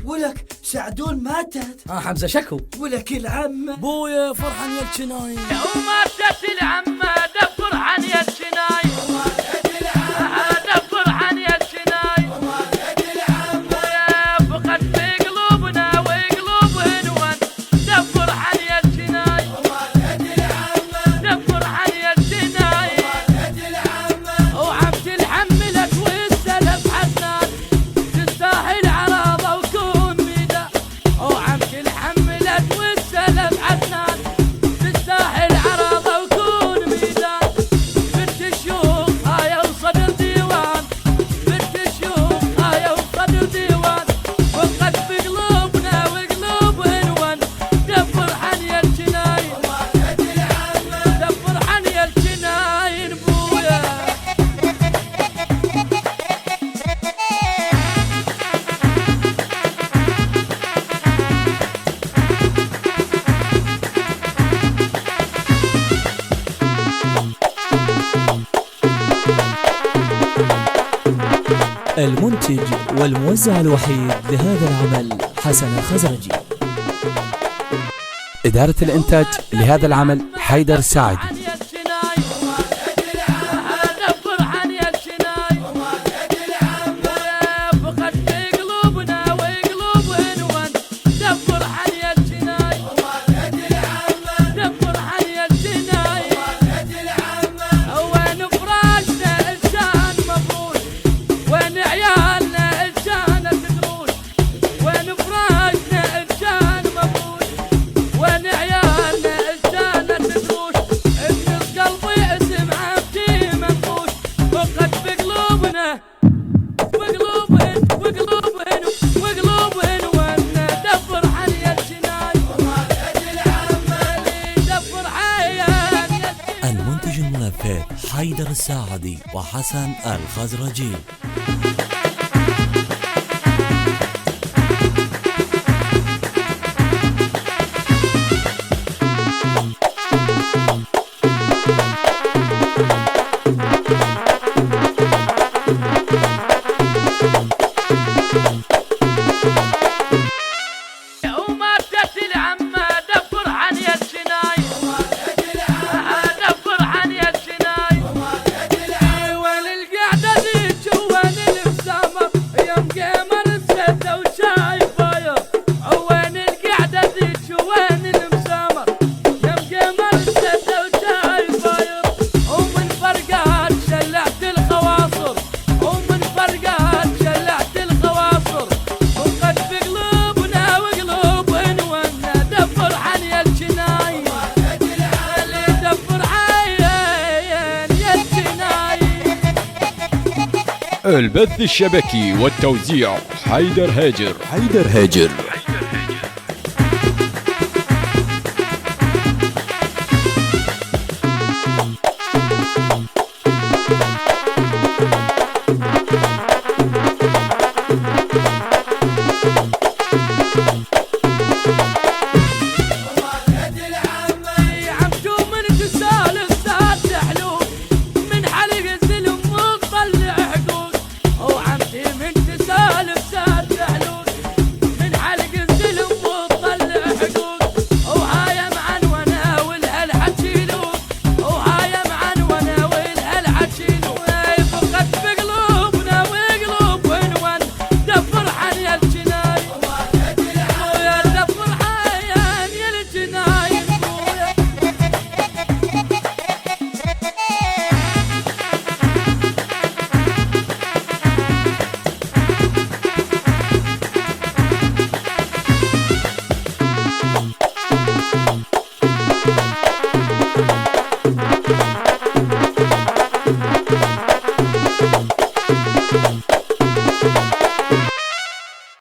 ولك سعدون ماتت. حمزة شكو. ولك العمة بويا فرحان يا الجناي. وماتت العمة دبر عن يا الجناي. دبر عن يا الجناي. فقد في قلوبنا وقلوبهن ون. دبر عن يا الجناي. دبر عن يا الجناي. وعبد الحملت والسلف حسنان. تستاهل عراضة وكون ميدا. وعبد الحملت والسلف حسنان. تستاهل عراضة وكون ميدان. بنت الشيوخ هاي وصدر ديوان. بنت الشيوخ هاي وصدر ديوان. وقد بقلوبنا وقلوبهن ون. دبر عن يا الجناي. دبر عن يا الجناي بويا. المنتج والموزع الوحيد لهذا العمل حسن الخزرجي. إدارة الإنتاج لهذا العمل حيدر الساعدي. عن يا الجناي. دبر عن يا الجناي. فقد في قلوبنا وقلوبهن ون. دبر عن يا الجناي. دبر عن يا الجناي. وين فراشنا الجان مفروش. وين عيالنا الجان تدروش. وين فراشنا الجان مفروش. وين عيالنا الجان تدروش. ابن قلبي اسم عبدي منقوش. وقد بقلوبنا وقلوبهن وقلوبهن وقلوبهن ون. دبر عن يا الجناي. دبر عن يا الجناي. المنتج المنفذ حيدر الساعدي وحسن الخزرجي. وماتت العمة دبر عن يا الجناي. دبر عن يا الجناي. وين القعدة ذيك وين الابتسامة. يوم قمر الزيتة وشاي فاير. وين القعدة ذيك وين الابتسامة. يوم قمر الزيتة وشاي فاير. ومن فرقات شلعت الخواصر. ومن فرقات شلعت الخواصر. وقد بقلوبنا وقلوبهن ون. دبر عن يا الجناي. دبر عن يا الجناي. البث الشبكي والتوزيع حيدر هاجر. عمتو من تسالف ساد حلول. من حلق الزلم وتطلع حقوق. وعمتي من تسالف ساد حلول. من حلق الزلم وتطلع حقوق. وهاي معنونة والهلعة تشيلوك. وهاي معنونة والهلعة تشيلوك. فقد بقلوبنا وقلوبهن ون. دبر عن يا الجناي. يا دبر عن يا الجناي.